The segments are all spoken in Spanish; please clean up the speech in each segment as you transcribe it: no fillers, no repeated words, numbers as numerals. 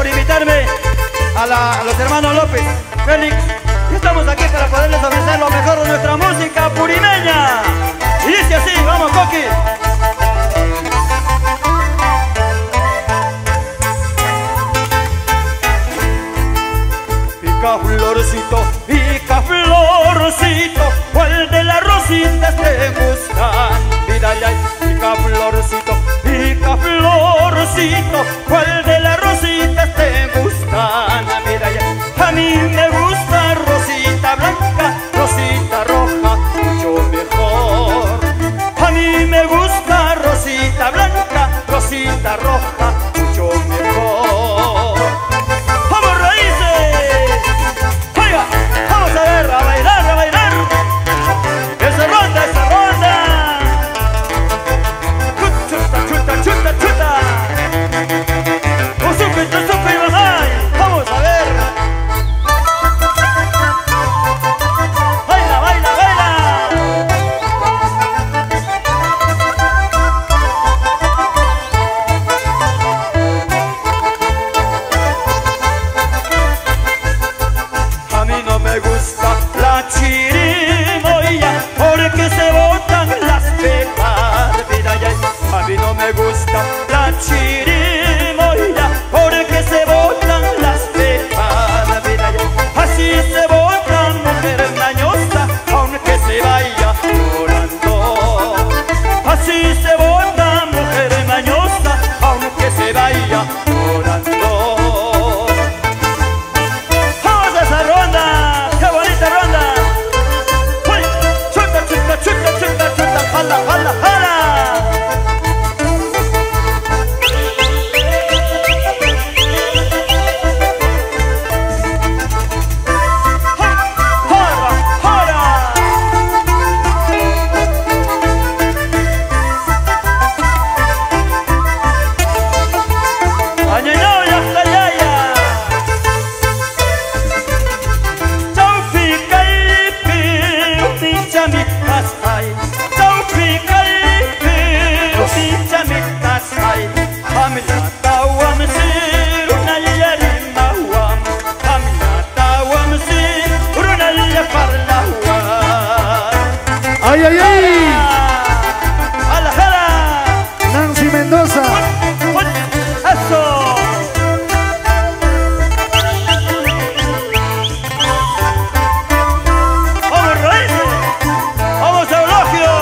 por invitarme a los hermanos López, Félix. Y estamos aquí para poderles ofrecer lo mejor de nuestra música purimeña. Y dice así, vamos, Coqui. Pica florcito, ¿cuál de las rositas te gustan? Mira ya, pica florcito, ¿cuál de las rositas te gustan? Mira ya, a mí me gusta rosita blanca, rosita roja, mucho mejor. A mí me gusta rosita blanca, rosita roja, mucho mejor. ¡Vamos, raíces! ¡Oiga! ¡Vamos a ver! ¡A bailar, a bailar! ¡Esa ronda, esa ronda! ¡Chuta, chuta, chuta, chuta! ¡Un super, mamá! ¡Vamos a ver! ¡Baila, baila, baila! A mí no me gusta la chirimoya porque se botan las pepas. Mira ya, a mí no me gusta la chirimoya porque se botan las pepas. Mira ya, así se bota mujer mañosa aunque se vaya llorando. Así se bota mujer mañosa aunque se vaya llorando. ¡Vamos a esa ronda! ¡Qué bonita ronda! ¡Uy! ¡Chuta, chuta, chuta, chuta, chuta! ¡Jala, jala, jala! ¡Jora, jora! ¡Añeño, ya está, ya, ya! ¡Ay, ay, ay! ¡Hala, hala! Nancy Mendoza. ¡Eso! ¡Vamos, raíces! ¡Vamos, Eulogio!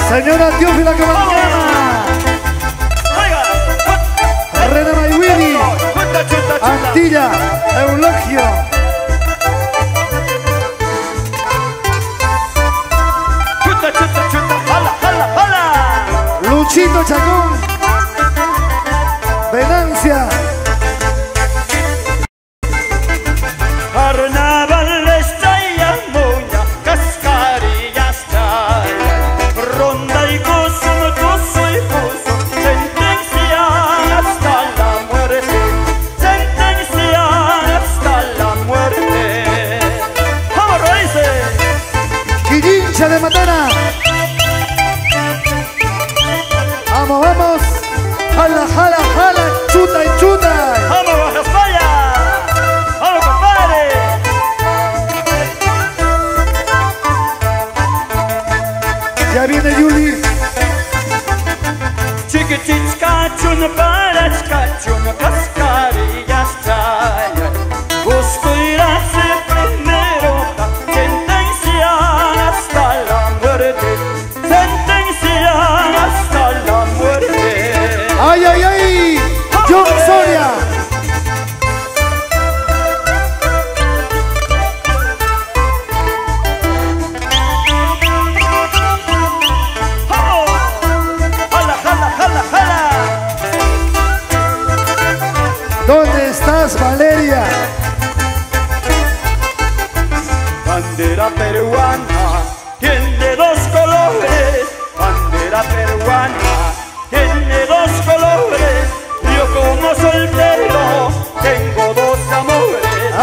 Señora Teófila Cabañana. Rena Mayuini. Antilla. Eulogio. Chuta, chuta, chuta, jala, jala, jala. Luchito Chacón. Venancia. Carnaval estrella, moña, cascarilla estrella. Ronda y gozo, gozo y gozo. Sentencia hasta la muerte. Sentencia hasta la muerte. ¡Vamos, raíces! Quillincha de Matana. Vamos, vamos. Jala, jala, jala. Chuta y chuta. ¡Vamos, Baja España! ¡Vamos, compadre! Ya viene Yuli. Chiquichichcachun, parachcachun, cascarilla estrella. Gusto irás primero, sentencia hasta la muerte.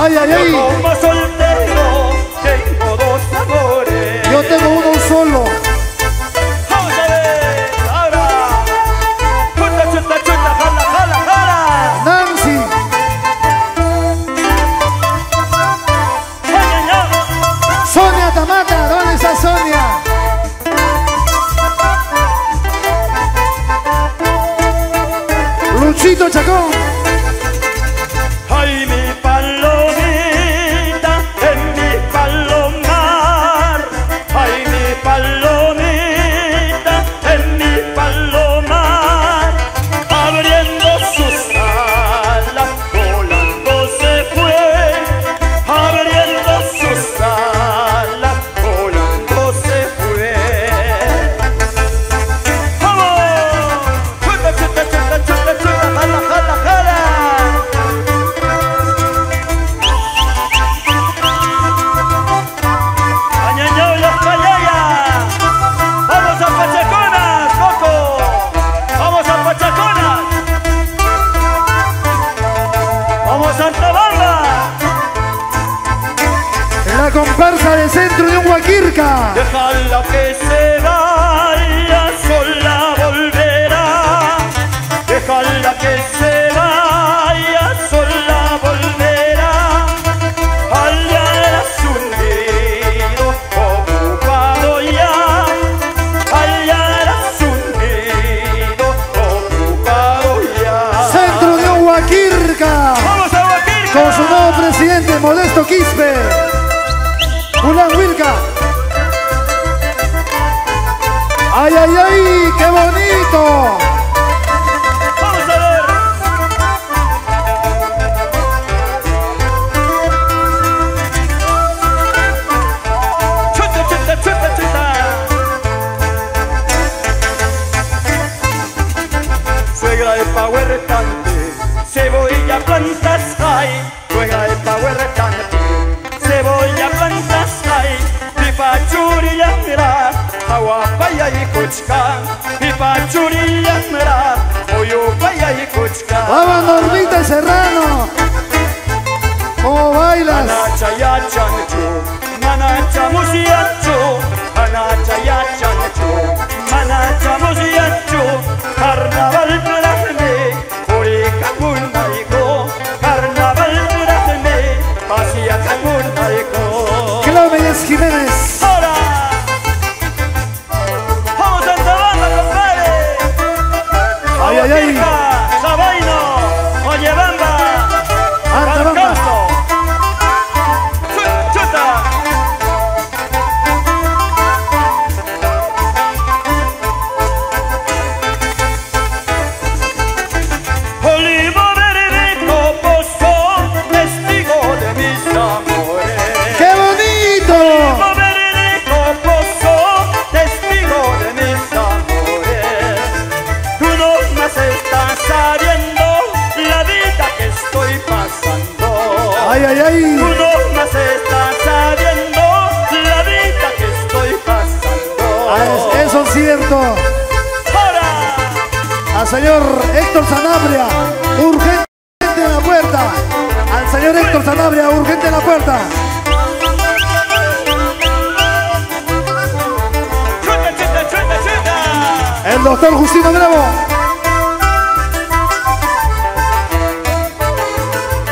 Ay, ay, ay. Yo como soltero tengo dos amores. Yo tengo uno solo. Vamos a ver, ahora. Chuta, chuta, chuta, jala, jala, jala. Nancy. Ay, ay, ay. Sonia Tamata, ¿dónde está Sonia? Luchito Chacón. Ay, mi palomita, en mi palomar. Ay, mi palomita, en mi palomar. Abriendo sus alas, volando se fue. Abriendo sus alas, volando se fue. ¡Vamos! ¡Chuta, chuta, chuta, chuta, chuta! ¡Jala, jala, jala! ¡Añañao las payayas! ¡Vamos a Pachaconas, Coco! ¡Vamos a Pachaconas! ¡Vamos a Santa Bárbara! La comparsa de Centro de Huaquirca. Déjala que se vaya, sola volverá. Déjala que se vaya, sola volverá. Allá eras un nido ocupado ya. Allá eras un nido ocupado ya. Centro de Huaquirca. ¡Vamos a Huaquirca! Con su nuevo presidente, Modesto Quispe. Julián Wilca. ¡Ay, ay, ay! ¡Qué bonito! ¡Vamos a ver! ¡Chuta, chuta, chuta, chuta! Suegra de power tante, cebolla plantas hay. Suegra de power tante, cebolla plantas hay. Pipa churiyamra, agua paya y cochca. Pipa churiyamra, oyo paya y cochca. ¡Vamos, Normita Serrano! ¿Cómo bailas? Anacha ya chancho, manacha musiacho, anacha ya chancho, manacha musiacho, carnaval plazme, orica kundaiko, carnaval plazme, pasia kundaiko. Clómenes Jiménez. ¡Ahora! ¡Vamos a Santa Bárbara, compadre! Ay, ay, ay. Huaquirca, Sabaino, Ollebamba, Anda, bamba. Valcauzo. Chuta. Olivo verde coposo, testigo de mis amores. ¡Qué bonito! Olivo verde coposo, testigo de mis amores. Tú no más estás sabiendo la vida que estoy pasando. ¡Ay, ay, ay! Tú no más estás sabiendo la vida que estoy pasando. Ah, eso es cierto. ¡Ahora! Al señor Héctor Sanabria, urgente en la puerta. Al señor Héctor Sanabria, urgente en la puerta. ¡Chuta, chuta, chuta, chuta! El doctor Justino Bravo.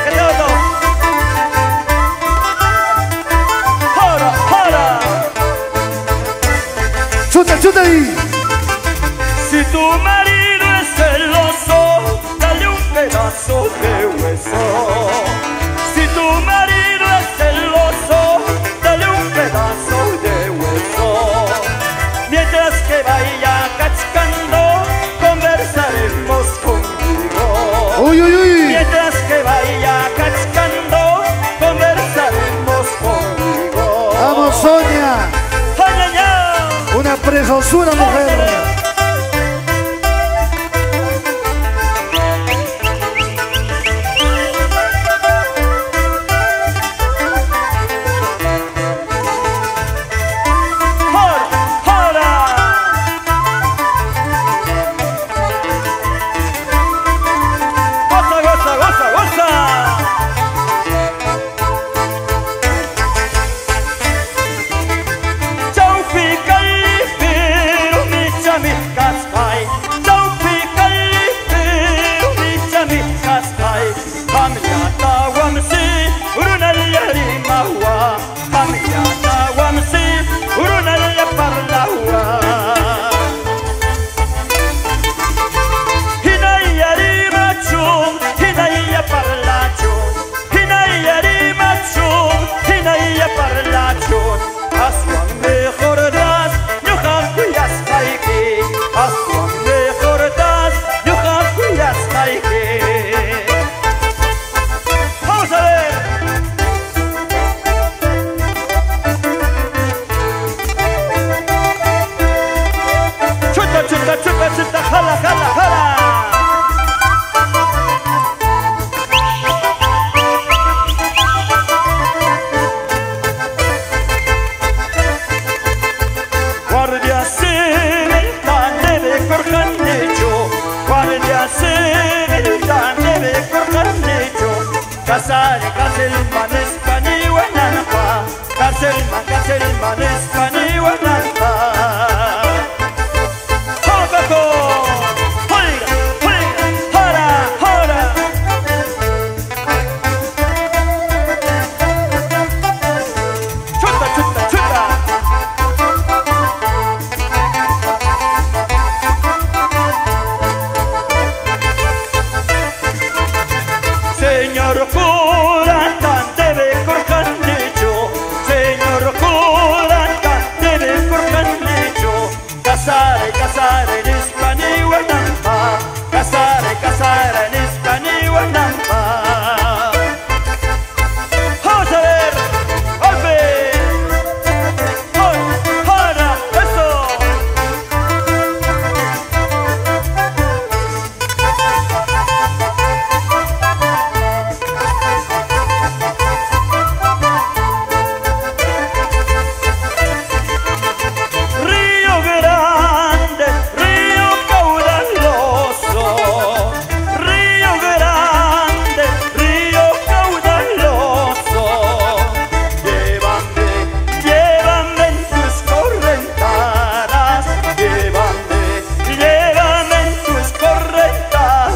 ¿Qué te hago? ¡Ahora, ahora! Chuta, chuta ahí. Si tu marido es celoso, dale un pedazo de hueso. Si tu marido es celoso, dale un pedazo de hueso. Mientras que vaya cachcando, conversaremos conmigo. Uy, uy, uy. Mientras que vaya cachcando, conversaremos conmigo. Vamos, Sonia. ¡Ay, ay, ay! Una preciosura, mujer. Caselman Espanihuanampa, Caselman Espanihuanampa. ¡Jococo! ¡Oiga, oiga! ¡Jora, jora! ¡Chuta, chuta, chuta! Señor cura, debe cortar lecho. Señor cura, debe cortar lecho. Casar en Espanihuanampa. Casar en Espanihuanampa. Vamos a ver, golpe. ¡Jora! ¡Eso! Río Grande, río caudaloso. Río Grande, río caudaloso. Llévame en tus correntadas. Llévame en tus correntadas.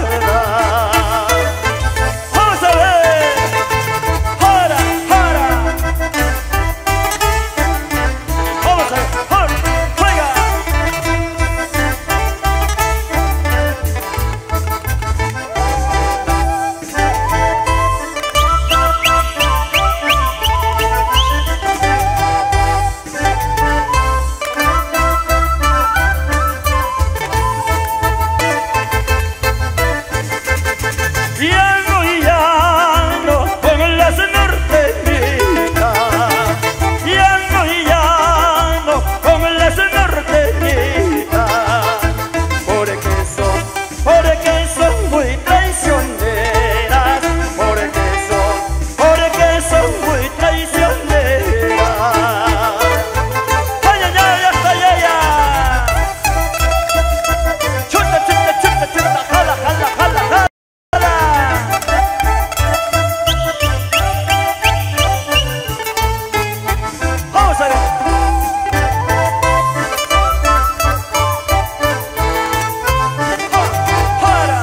Vamos a ver. ¡Jora, jora! Vamos a ver. ¡Jora! ¡Juega! Llano, con las norteñitas. Llano, con las norteñitas. Porque son muy traicioneras. Porque son muy traicioneras. ¡Ay, ay, ay, hasta allá, ya! ¡Chuta, chuta, chuta, chuta! ¡Jala, jala, jala, jala! Vamos a ver. ¡Jora!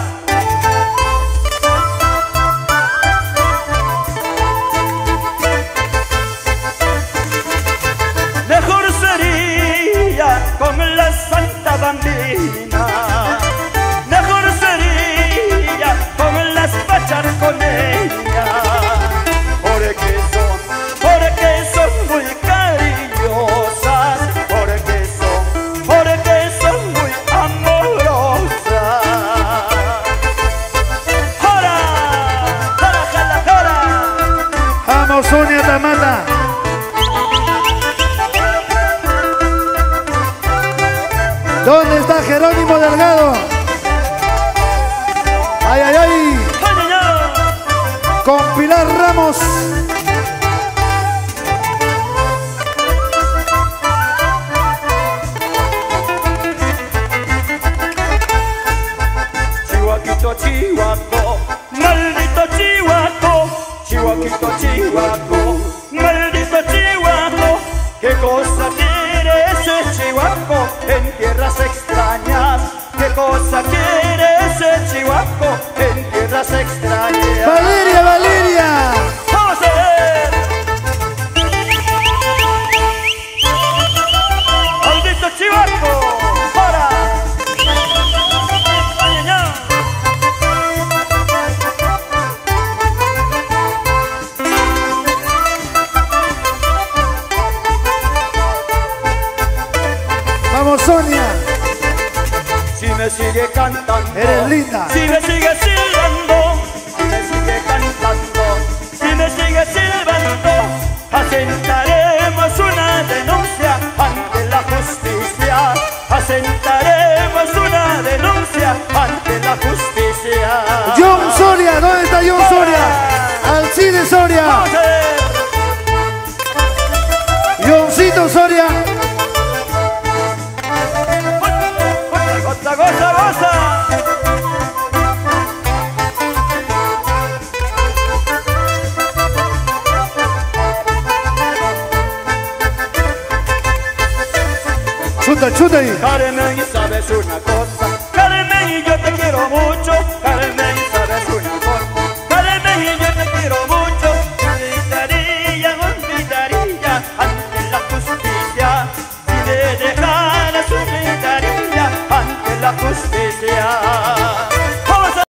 Mejor sería con la Santa Bambina. Mejor sería con las pachas con ella. Porque son muy cariñosas. Porque son muy amorosas. ¡Jora! ¡Jora, jala, jora! Vamos, Sonia Tamata. ¿Dónde está Jerónimo Delgado? ¡Ay, ay, ay! ¡Ay, ay, ay! Con Pilar Ramos. Chihuaquito, chihuaco, maldito chihuaco. Chihuaquito, chihuaco, maldito chihuaco. ¿Qué cosa quiere ese chihuaco en tierras extrañas? ¿Qué cosa quiere ese chihuaco en tierras extrañas? ¡Valeria, Valeria! ¡Vamos a ver! ¡Maldito chihuaco! ¡Para! ¡Ay, ay, ay! Vamos, Sonia. Si me sigue cantando, Eres linda. si me sigue silbando, si me sigue cantando, si me sigue silbando, asentaremos una denuncia ante la justicia. Asentaremos una denuncia ante la justicia. John Soria, ¿dónde está John Soria? Alcide Soria. Vamos a ver. Johncito Soria. Goza, goza, goza. chute ahí. Carmen, ¿sabes una cosa?